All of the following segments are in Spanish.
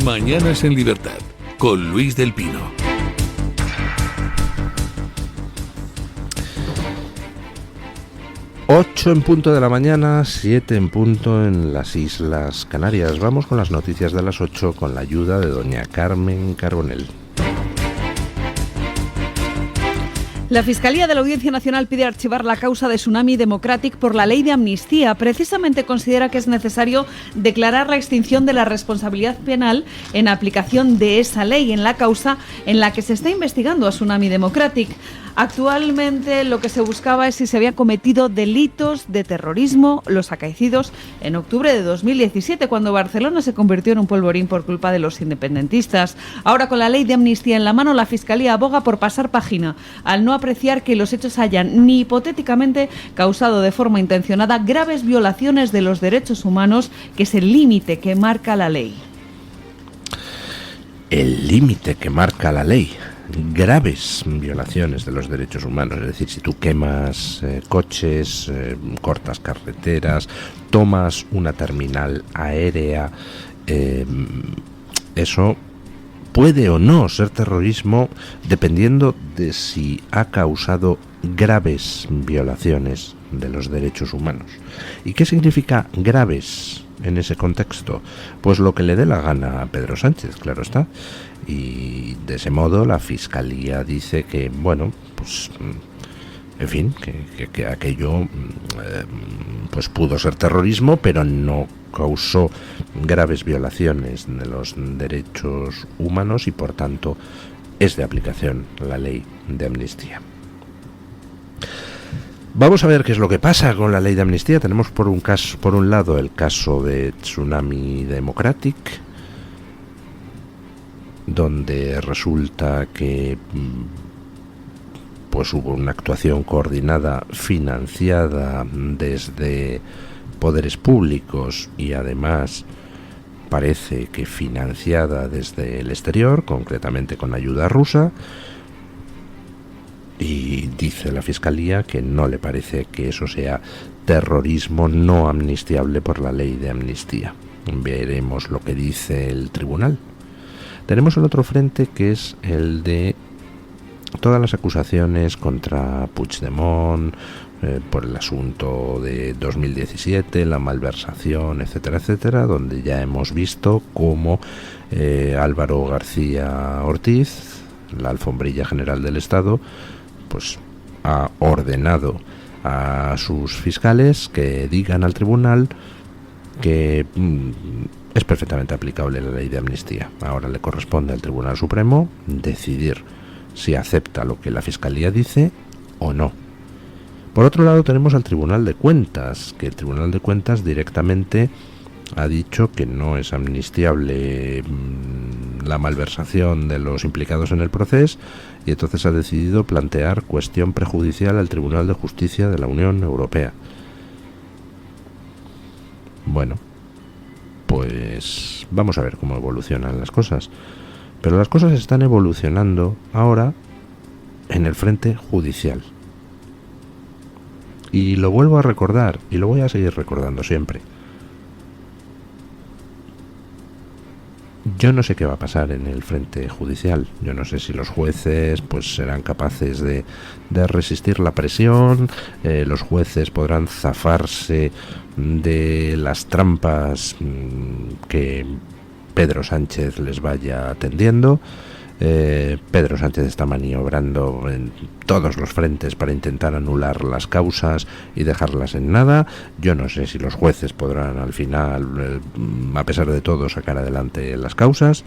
Mañanas en Libertad, con Luis del Pino. Ocho en punto de la mañana, 7 en punto en las Islas Canarias. Vamos con las noticias de las 8 con la ayuda de doña Carmen Carbonell. La Fiscalía de la Audiencia Nacional pide archivar la causa de Tsunami Democratic por la ley de amnistía. Precisamente considera que es necesario declarar la extinción de la responsabilidad penal en aplicación de esa ley en la causa en la que se está investigando a Tsunami Democratic. Actualmente lo que se buscaba es si se habían cometido delitos de terrorismo, los acaecidos en octubre de 2017, cuando Barcelona se convirtió en un polvorín por culpa de los independentistas. Ahora, con la ley de amnistía en la mano, la Fiscalía aboga por pasar página, al no apreciar que los hechos hayan ni hipotéticamente causado de forma intencionada graves violaciones de los derechos humanos, que es el límite que marca la ley. El límite que marca la ley. Graves violaciones de los derechos humanos, es decir, si tú quemas coches, cortas carreteras, tomas una terminal aérea, eso puede o no ser terrorismo dependiendo de si ha causado graves violaciones de los derechos humanos. ¿Y qué significa graves en ese contexto? Pues lo que le dé la gana a Pedro Sánchez, claro está. Y de ese modo la Fiscalía dice que, bueno, pues en fin, que aquello pues pudo ser terrorismo, pero no causó graves violaciones de los derechos humanos y por tanto es de aplicación la ley de amnistía. Vamos a ver qué es lo que pasa con la ley de amnistía. Tenemos por un lado el caso de Tsunami Democratic, donde resulta que pues hubo una actuación coordinada, financiada desde poderes públicos y además parece que financiada desde el exterior, concretamente con ayuda rusa, y dice la Fiscalía que no le parece que eso sea terrorismo no amnistiable por la ley de amnistía. Veremos lo que dice el tribunal. Tenemos el otro frente, que es el de todas las acusaciones contra Puigdemont por el asunto de 2017, la malversación, etcétera, etcétera, donde ya hemos visto cómo Álvaro García Ortiz, la alfombrilla general del Estado, pues ha ordenado a sus fiscales que digan al tribunal que es perfectamente aplicable la ley de amnistía. Ahora le corresponde al Tribunal Supremo decidir si acepta lo que la Fiscalía dice o no. Por otro lado tenemos al Tribunal de Cuentas, que el Tribunal de Cuentas directamente ha dicho que no es amnistiable la malversación de los implicados en el proceso y entonces ha decidido plantear cuestión prejudicial al Tribunal de Justicia de la Unión Europea. Bueno, pues vamos a ver cómo evolucionan las cosas. Pero las cosas están evolucionando ahora en el frente judicial. Y lo vuelvo a recordar, y lo voy a seguir recordando siempre. Yo no sé qué va a pasar en el frente judicial. Yo no sé si los jueces pues serán capaces de resistir la presión, los jueces podrán zafarse de las trampas que Pedro Sánchez les vaya tendiendo. Pedro Sánchez está maniobrando en todos los frentes para intentar anular las causas y dejarlas en nada. Yo no sé si los jueces podrán al final, a pesar de todo, sacar adelante las causas.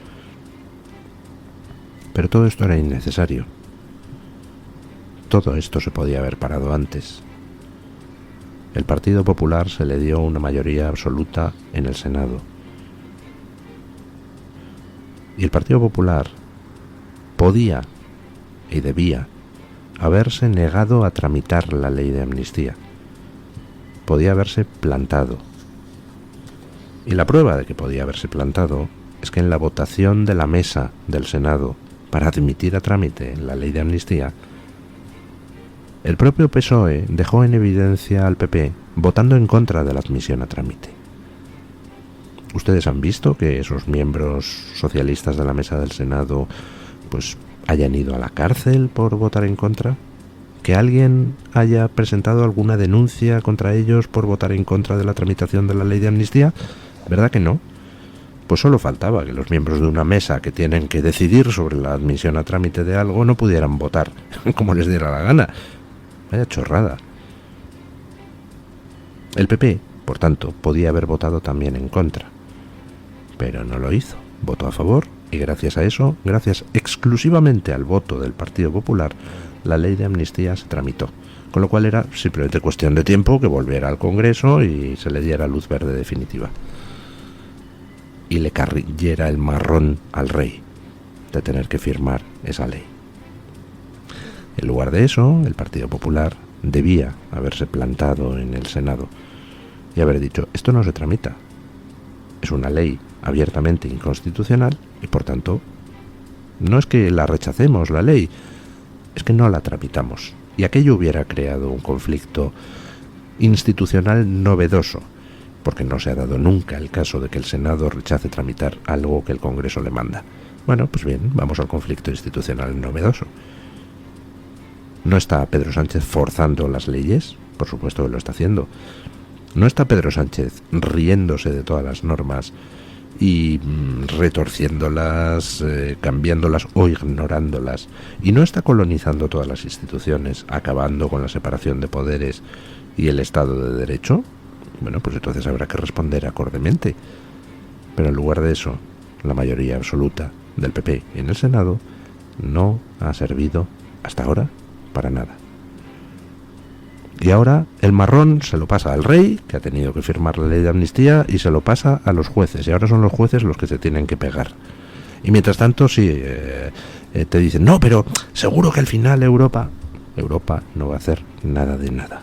Pero todo esto era innecesario. Todo esto se podía haber parado antes. El Partido Popular se le dio una mayoría absoluta en el Senado. Y el Partido Popular podía y debía haberse negado a tramitar la ley de amnistía. Podía haberse plantado. Y la prueba de que podía haberse plantado es que en la votación de la mesa del Senado para admitir a trámite la ley de amnistía, el propio PSOE dejó en evidencia al PP votando en contra de la admisión a trámite. ¿Ustedes han visto que esos miembros socialistas de la mesa del Senado pues hayan ido a la cárcel por votar en contra? ¿Que alguien haya presentado alguna denuncia contra ellos por votar en contra de la tramitación de la ley de amnistía? ¿Verdad que no? Pues solo faltaba que los miembros de una mesa que tienen que decidir sobre la admisión a trámite de algo no pudieran votar como les diera la gana. Vaya chorrada. El PP, por tanto, podía haber votado también en contra, pero no lo hizo. Votó a favor y gracias a eso, gracias exclusivamente al voto del Partido Popular, la ley de amnistía se tramitó, con lo cual era simplemente cuestión de tiempo que volviera al Congreso y se le diera luz verde definitiva. Y le cayera el marrón al rey de tener que firmar esa ley. En lugar de eso, el Partido Popular debía haberse plantado en el Senado y haber dicho, esto no se tramita. Es una ley abiertamente inconstitucional y por tanto no es que la rechacemos la ley, es que no la tramitamos. Y aquello hubiera creado un conflicto institucional novedoso, porque no se ha dado nunca el caso de que el Senado rechace tramitar algo que el Congreso le manda. Bueno, pues bien, vamos al conflicto institucional novedoso. ¿No está Pedro Sánchez forzando las leyes? Por supuesto que lo está haciendo. ¿No está Pedro Sánchez riéndose de todas las normas y retorciéndolas, cambiándolas o ignorándolas? ¿Y no está colonizando todas las instituciones, acabando con la separación de poderes y el Estado de Derecho? Bueno, pues entonces habrá que responder acordemente. Pero en lugar de eso, la mayoría absoluta del PP en el Senado no ha servido hasta ahora para nada. Y ahora el marrón se lo pasa al rey, que ha tenido que firmar la ley de amnistía, y se lo pasa a los jueces. Y ahora son los jueces los que se tienen que pegar. Y mientras tanto, sí, te dicen, no, pero seguro que al final Europa no va a hacer nada de nada.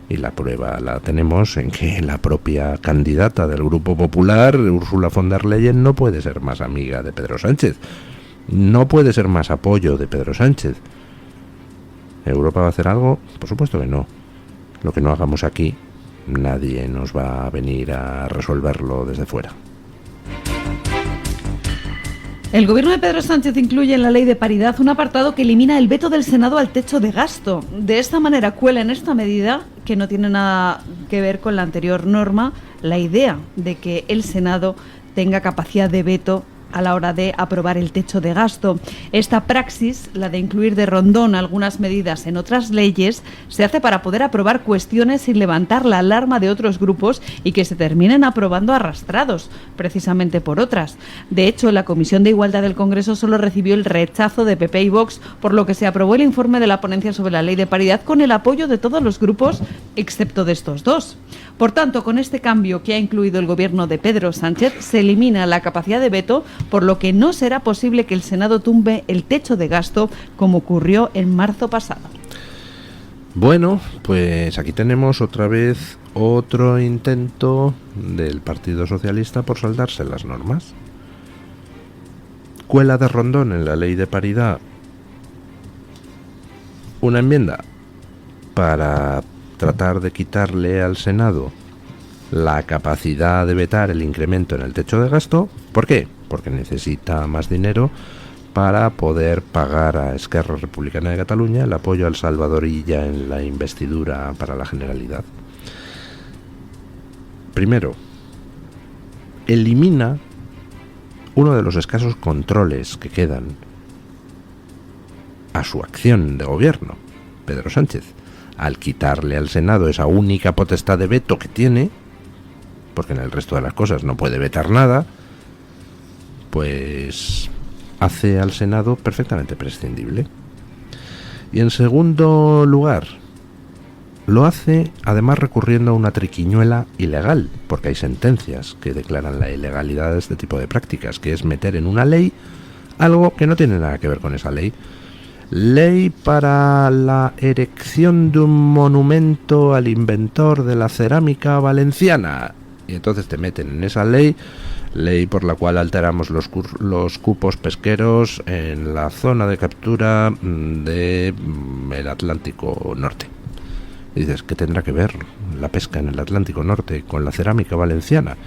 Y la prueba la tenemos en que la propia candidata del Grupo Popular, Ursula von der Leyen, no puede ser más amiga de Pedro Sánchez. No puede ser más apoyo de Pedro Sánchez. ¿Europa va a hacer algo? Por supuesto que no. Lo que no hagamos aquí, nadie nos va a venir a resolverlo desde fuera. El gobierno de Pedro Sánchez incluye en la ley de paridad un apartado que elimina el veto del Senado al techo de gasto. De esta manera cuela en esta medida, que no tiene nada que ver con la anterior norma, la idea de que el Senado tenga capacidad de veto a la hora de aprobar el techo de gasto. Esta praxis, la de incluir de rondón algunas medidas en otras leyes, se hace para poder aprobar cuestiones sin levantar la alarma de otros grupos y que se terminen aprobando arrastrados, precisamente por otras. De hecho, la Comisión de Igualdad del Congreso solo recibió el rechazo de PP y Vox, por lo que se aprobó el informe de la ponencia sobre la ley de paridad con el apoyo de todos los grupos, excepto de estos dos. Por tanto, con este cambio que ha incluido el gobierno de Pedro Sánchez, se elimina la capacidad de veto, por lo que no será posible que el Senado tumbe el techo de gasto como ocurrió en marzo pasado. Bueno, pues aquí tenemos otra vez otro intento del Partido Socialista por saltarse las normas. Cuela de rondón en la ley de paridad una enmienda para tratar de quitarle al Senado la capacidad de vetar el incremento en el techo de gasto. ¿Por qué? Porque necesita más dinero para poder pagar a Esquerra Republicana de Cataluña el apoyo al Salvadorilla en la investidura para la Generalidad. Primero, elimina uno de los escasos controles que quedan a su acción de gobierno, Pedro Sánchez, al quitarle al Senado esa única potestad de veto que tiene, porque en el resto de las cosas no puede vetar nada, pues hace al Senado perfectamente prescindible. Y en segundo lugar, lo hace además recurriendo a una triquiñuela ilegal, porque hay sentencias que declaran la ilegalidad de este tipo de prácticas, que es meter en una ley algo que no tiene nada que ver con esa ley. Ley para la erección de un monumento al inventor de la cerámica valenciana. Y entonces te meten en esa ley por la cual alteramos los cupos pesqueros en la zona de captura del Atlántico Norte. Y dices, ¿qué tendrá que ver la pesca en el Atlántico Norte con la cerámica valenciana?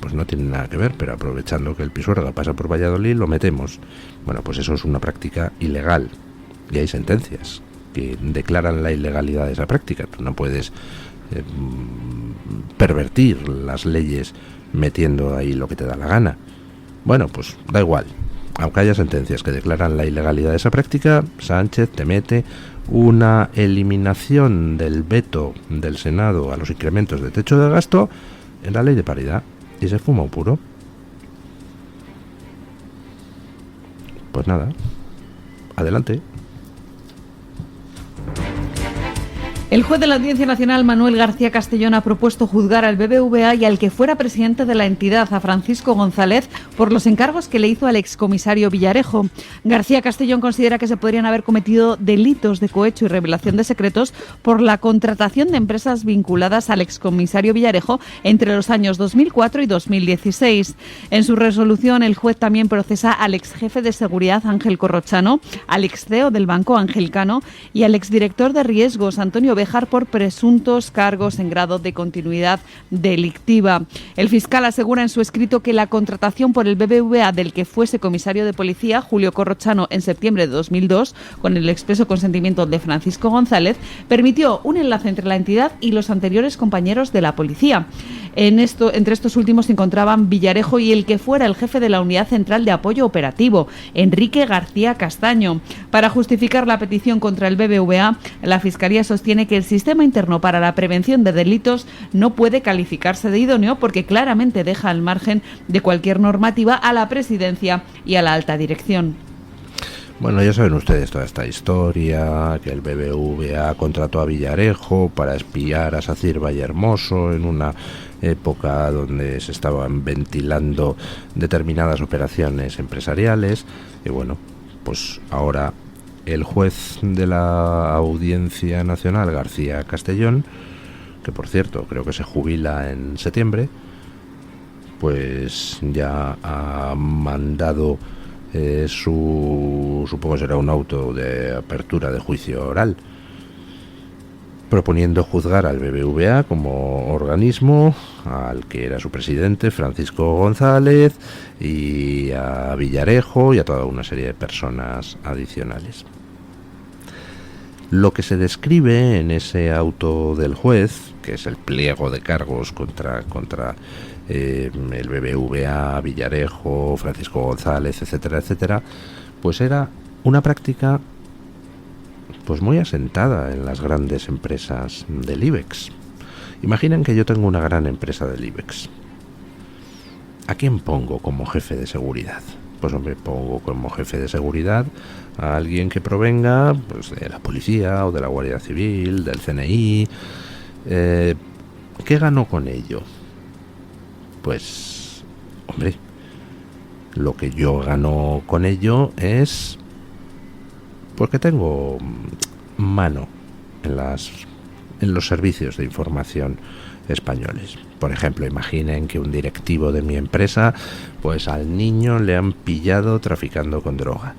pues no tiene nada que ver, pero aprovechando que el Pisuerga pasa por Valladolid, lo metemos. Bueno, pues eso es una práctica ilegal, y hay sentencias que declaran la ilegalidad de esa práctica. Tú no puedes pervertir las leyes metiendo ahí lo que te da la gana. Bueno, pues da igual. Aunque haya sentencias que declaran la ilegalidad de esa práctica, Sánchez te mete una eliminación del veto del Senado a los incrementos de techo de gasto en la ley de paridad, y se fuma un puro. Pues nada, adelante. El juez de la Audiencia Nacional, Manuel García Castellón, ha propuesto juzgar al BBVA y al que fuera presidente de la entidad, a Francisco González, por los encargos que le hizo al excomisario Villarejo. García Castellón considera que se podrían haber cometido delitos de cohecho y revelación de secretos por la contratación de empresas vinculadas al excomisario Villarejo entre los años 2004 y 2016. En su resolución, el juez también procesa al exjefe de seguridad, Ángel Corrochano, al ex-CEO del banco, Ángel Cano, y al exdirector de riesgos, Antonio Béjar, por presuntos cargos en grado de continuidad delictiva. El fiscal asegura en su escrito que la contratación por el BBVA del que fuese comisario de policía, Julio Corrochano, en septiembre de 2002, con el expreso consentimiento de Francisco González, permitió un enlace entre la entidad y los anteriores compañeros de la policía. Entre estos últimos se encontraban Villarejo y el que fuera el jefe de la Unidad Central de Apoyo Operativo, Enrique García Castaño. Para justificar la petición contra el BBVA, la Fiscalía sostiene que el sistema interno para la prevención de delitos no puede calificarse de idóneo porque claramente deja al margen de cualquier normativa a la presidencia y a la alta dirección. Bueno, ya saben ustedes toda esta historia, que el BBVA contrató a Villarejo para espiar a Sacir Vallehermoso en una época donde se estaban ventilando determinadas operaciones empresariales. Y bueno, pues ahora el juez de la Audiencia Nacional, García Castellón, que por cierto creo que se jubila en septiembre, pues ya ha mandado supongo será un auto de apertura de juicio oral, proponiendo juzgar al BBVA como organismo, al que era su presidente, Francisco González, y a Villarejo y a toda una serie de personas adicionales. Lo que se describe en ese auto del juez, que es el pliego de cargos contra el BBVA, Villarejo, Francisco González, etcétera, etcétera, pues era una práctica pues muy asentada en las grandes empresas del IBEX. Imaginen que yo tengo una gran empresa del IBEX. ¿A quién pongo como jefe de seguridad? Pues hombre, pongo como jefe de seguridad a alguien que provenga pues de la policía o de la Guardia Civil, del CNI. ¿Qué ganó con ello? Pues, hombre, lo que yo gano con ello es porque tengo mano en los servicios de información españoles. Por ejemplo, imaginen que un directivo de mi empresa, pues al niño le han pillado traficando con droga.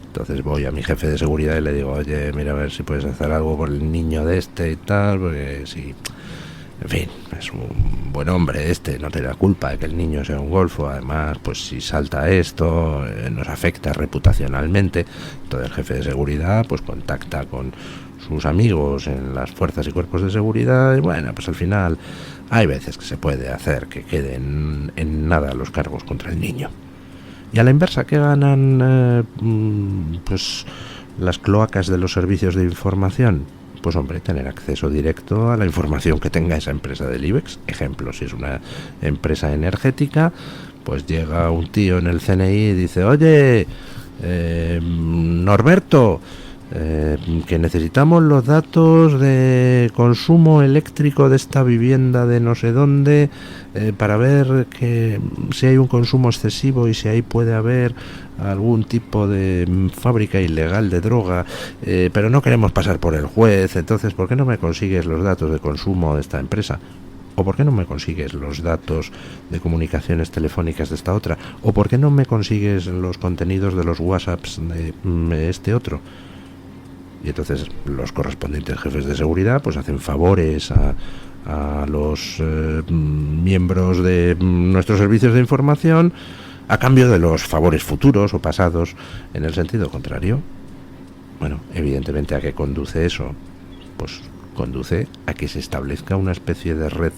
Entonces voy a mi jefe de seguridad y le digo, oye, mira a ver si puedes hacer algo por el niño de este y tal, porque si... En fin, es un buen hombre no tiene la culpa de que el niño sea un golfo. Además, pues si salta esto, nos afecta reputacionalmente. Entonces el jefe de seguridad pues contacta con sus amigos en las fuerzas y cuerpos de seguridad y bueno, pues al final hay veces que se puede hacer que queden en nada los cargos contra el niño. Y a la inversa, ¿qué ganan pues las cloacas de los servicios de información? Pues hombre, tener acceso directo a la información que tenga esa empresa del IBEX. Ejemplo, si es una empresa energética, pues llega un tío en el CNI y dice, oye, Norberto, que necesitamos los datos de consumo eléctrico de esta vivienda de no sé dónde para ver que si hay un consumo excesivo y si ahí puede haber algún tipo de fábrica ilegal de droga, pero no queremos pasar por el juez. Entonces, ¿por qué no me consigues los datos de consumo de esta empresa? ¿O por qué no me consigues los datos de comunicaciones telefónicas de esta otra? ¿O por qué no me consigues los contenidos de los WhatsApps de este otro? Y entonces los correspondientes jefes de seguridad pues hacen favores a a los miembros de nuestros servicios de información a cambio de los favores futuros o pasados en el sentido contrario. Bueno, evidentemente, ¿a qué conduce eso? Pues conduce a que se establezca una especie de red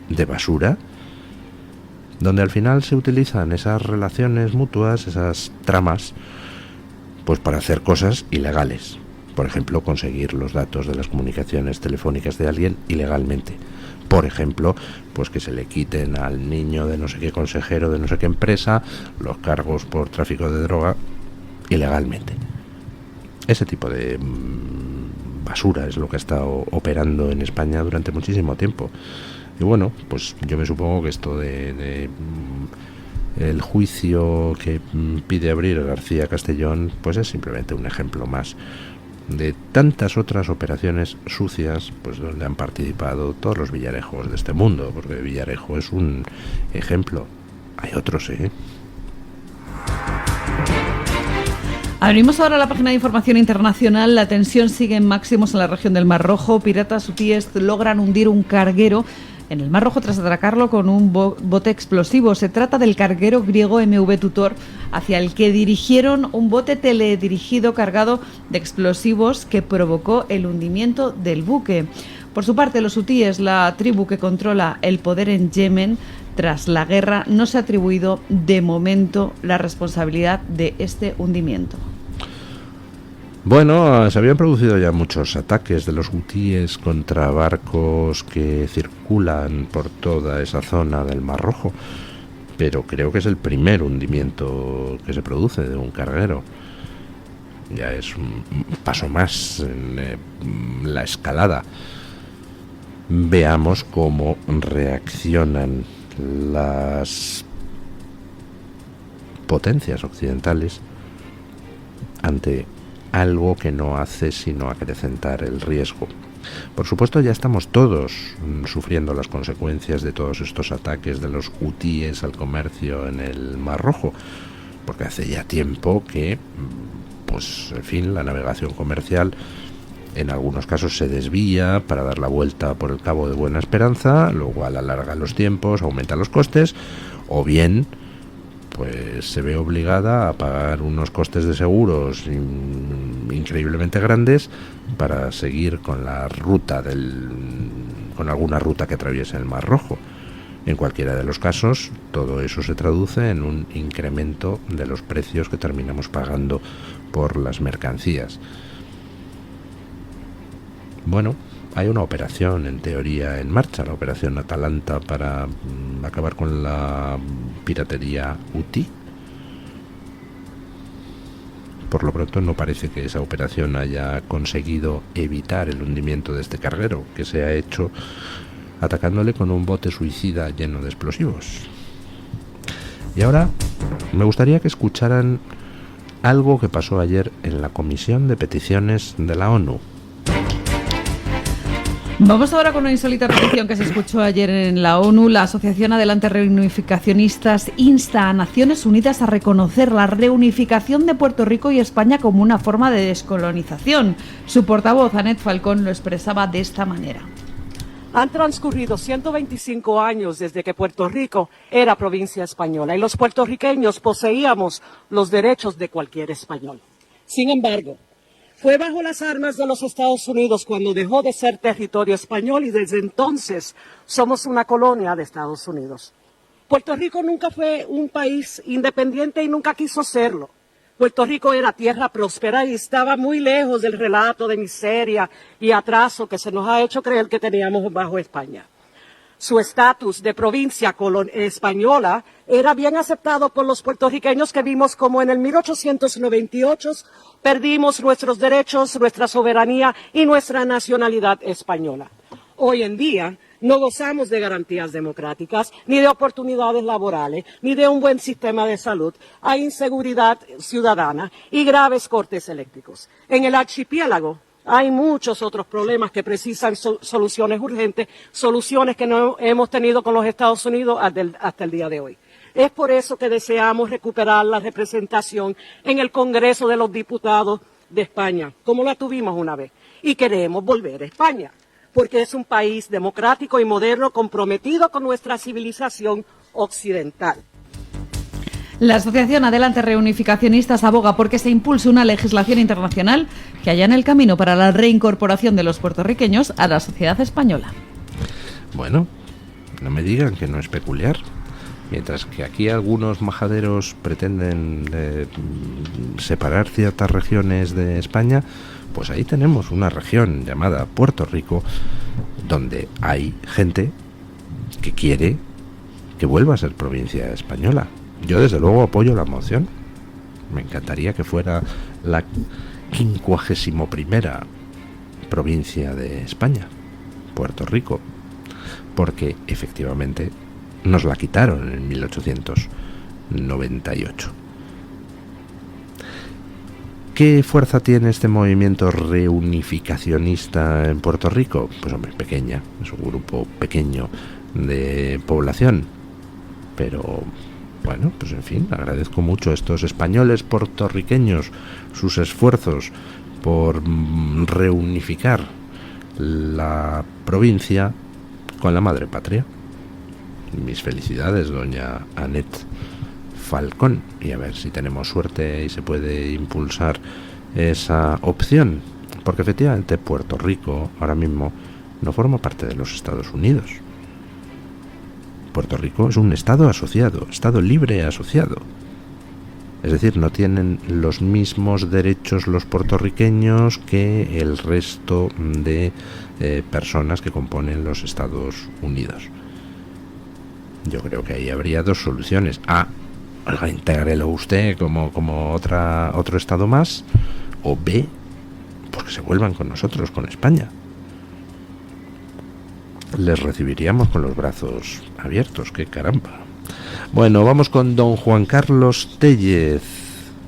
de basura donde al final se utilizan esas relaciones mutuas, esas tramas, pues para hacer cosas ilegales. Por ejemplo, conseguir los datos de las comunicaciones telefónicas de alguien ilegalmente. Por ejemplo, pues que se le quiten al niño de no sé qué consejero de no sé qué empresa los cargos por tráfico de droga ilegalmente. Ese tipo de basura es lo que ha estado operando en España durante muchísimo tiempo. Y bueno, pues yo me supongo que esto de el juicio que pide abrir García Castellón, pues es simplemente un ejemplo más de tantas otras operaciones sucias, pues donde han participado todos los Villarejos de este mundo, porque Villarejo es un ejemplo. Hay otros, ¿eh? Abrimos ahora la página de información internacional. La tensión sigue en máximos en la región del Mar Rojo. Piratas hutíes logran hundir un carguero en el Mar Rojo tras atracarlo con un bote explosivo. Se trata del carguero griego MV Tutor, hacia el que dirigieron un bote teledirigido cargado de explosivos que provocó el hundimiento del buque. Por su parte, los hutíes, la tribu que controla el poder en Yemen tras la guerra, no se ha atribuido de momento la responsabilidad de este hundimiento. Bueno, se habían producido ya muchos ataques de los hutíes contra barcos que circulan por toda esa zona del Mar Rojo, pero creo que es el primer hundimiento que se produce de un carguero. Ya es un paso más en la escalada. Veamos cómo reaccionan las potencias occidentales ante algo que no hace sino acrecentar el riesgo. Por supuesto, ya estamos todos sufriendo las consecuencias de todos estos ataques de los hutíes al comercio en el Mar Rojo, porque hace ya tiempo que, pues, en fin, la navegación comercial en algunos casos se desvía para dar la vuelta por el Cabo de Buena Esperanza, lo cual alarga los tiempos, aumenta los costes, o bien pues se ve obligada a pagar unos costes de seguros increíblemente grandes para seguir con la ruta con alguna ruta que atraviese el Mar Rojo. En cualquiera de los casos, todo eso se traduce en un incremento de los precios que terminamos pagando por las mercancías. Bueno, hay una operación en teoría en marcha, la operación Atalanta, para acabar con la piratería hutí. Por lo pronto no parece que esa operación haya conseguido evitar el hundimiento de este carguero, que se ha hecho atacándole con un bote suicida lleno de explosivos. Y ahora me gustaría que escucharan algo que pasó ayer en la Comisión de Peticiones de la ONU. Vamos ahora con una insólita petición que se escuchó ayer en la ONU. La Asociación Adelante Reunificacionistas insta a Naciones Unidas a reconocer la reunificación de Puerto Rico y España como una forma de descolonización. Su portavoz, Annette Falcón, lo expresaba de esta manera. Han transcurrido 125 años desde que Puerto Rico era provincia española y los puertorriqueños poseíamos los derechos de cualquier español. Sin embargo, fue bajo las armas de los Estados Unidos cuando dejó de ser territorio español y desde entonces somos una colonia de Estados Unidos. Puerto Rico nunca fue un país independiente y nunca quiso serlo. Puerto Rico era tierra próspera y estaba muy lejos del relato de miseria y atraso que se nos ha hecho creer que teníamos bajo España. Su estatus de provincia española era bien aceptado por los puertorriqueños que vimos como en el 1898 perdimos nuestros derechos, nuestra soberanía y nuestra nacionalidad española. Hoy en día no gozamos de garantías democráticas, ni de oportunidades laborales, ni de un buen sistema de salud. Hay inseguridad ciudadana y graves cortes eléctricos. En el archipiélago hay muchos otros problemas que precisan soluciones urgentes, soluciones que no hemos tenido con los Estados Unidos hasta el día de hoy. Es por eso que deseamos recuperar la representación en el Congreso de los Diputados de España, como la tuvimos una vez, y queremos volver a España. porque es un país democrático y moderno comprometido con nuestra civilización occidental. La Asociación Adelante Reunificacionistas aboga porque se impulse una legislación internacional que allane el camino para la reincorporación de los puertorriqueños a la sociedad española. Bueno, no me digan que no es peculiar. Mientras que aquí algunos majaderos pretenden separar ciertas regiones de España, pues ahí tenemos una región llamada Puerto Rico, donde hay gente que quiere que vuelva a ser provincia española. Yo desde luego apoyo la moción. Me encantaría que fuera la 51ª provincia de España, Puerto Rico, porque efectivamente nos la quitaron en 1898. ¿Qué fuerza tiene este movimiento reunificacionista en Puerto Rico? Pues hombre, pequeña, es un grupo pequeño de población, pero bueno, pues en fin, agradezco mucho a estos españoles puertorriqueños sus esfuerzos por reunificar la provincia con la madre patria. Mis felicidades, doña Annette Falcón, y a ver si tenemos suerte y se puede impulsar esa opción, porque efectivamente Puerto Rico ahora mismo no forma parte de los Estados Unidos. Puerto Rico es un estado asociado, estado libre asociado. Es decir, no tienen los mismos derechos los puertorriqueños que el resto de personas que componen los Estados Unidos. Yo creo que ahí habría dos soluciones. A, intégrelo usted como otro estado más, o B, pues que se vuelvan con nosotros, con España. Les recibiríamos con los brazos abiertos, qué caramba. Bueno, vamos con don Juan Carlos Tellez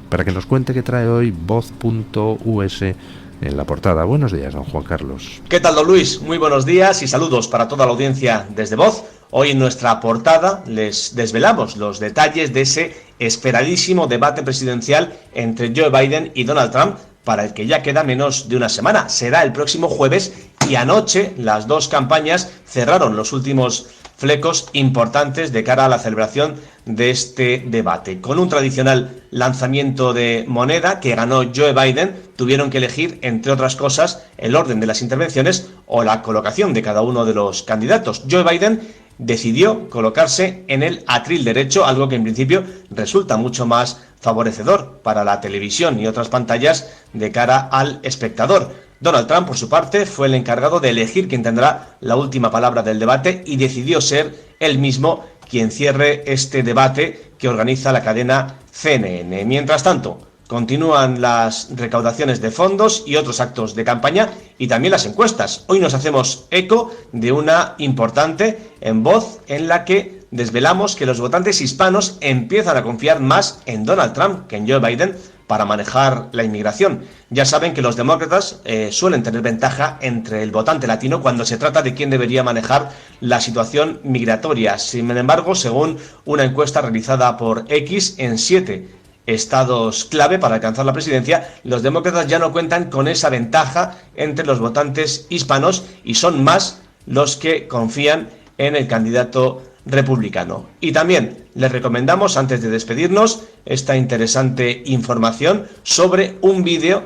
para que nos cuente qué trae hoy Voz.us en la portada. Buenos días, don Juan Carlos. ¿Qué tal, don Luis? Muy buenos días y saludos para toda la audiencia desde Voz. Hoy en nuestra portada les desvelamos los detalles de ese esperadísimo debate presidencial entre Joe Biden y Donald Trump, para el que ya queda menos de una semana. Será el próximo jueves y anoche las dos campañas cerraron los últimos flecos importantes de cara a la celebración de este debate. Con un tradicional lanzamiento de moneda que ganó Joe Biden, tuvieron que elegir, entre otras cosas, el orden de las intervenciones o la colocación de cada uno de los candidatos. Joe Biden decidió colocarse en el atril derecho, algo que en principio resulta mucho más favorecedor para la televisión y otras pantallas de cara al espectador. Donald Trump, por su parte, fue el encargado de elegir quién tendrá la última palabra del debate y decidió ser él mismo quien cierre este debate que organiza la cadena CNN. Mientras tanto, continúan las recaudaciones de fondos y otros actos de campaña y también las encuestas. Hoy nos hacemos eco de una importante en Voz en la que desvelamos que los votantes hispanos empiezan a confiar más en Donald Trump que en Joe Biden para manejar la inmigración. Ya saben que los demócratas suelen tener ventaja entre el votante latino cuando se trata de quién debería manejar la situación migratoria. Sin embargo, según una encuesta realizada por X, en 7 estados clave para alcanzar la presidencia, los demócratas ya no cuentan con esa ventaja entre los votantes hispanos y son más los que confían en el candidato republicano. Y también les recomendamos, antes de despedirnos, esta interesante información sobre un vídeo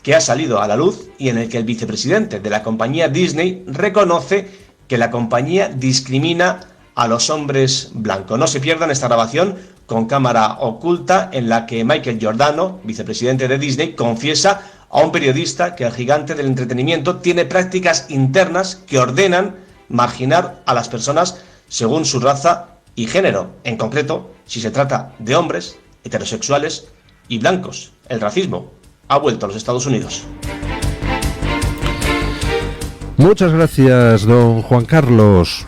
que ha salido a la luz y en el que el vicepresidente de la compañía Disney reconoce que la compañía discrimina a los hombres blancos. No se pierdan esta grabación con cámara oculta en la que Michael Giordano, vicepresidente de Disney, confiesa a un periodista que el gigante del entretenimiento tiene prácticas internas que ordenan marginar a las personas según su raza y género, en concreto si se trata de hombres, heterosexuales y blancos. El racismo ha vuelto a los Estados Unidos. Muchas gracias, don Juan Carlos.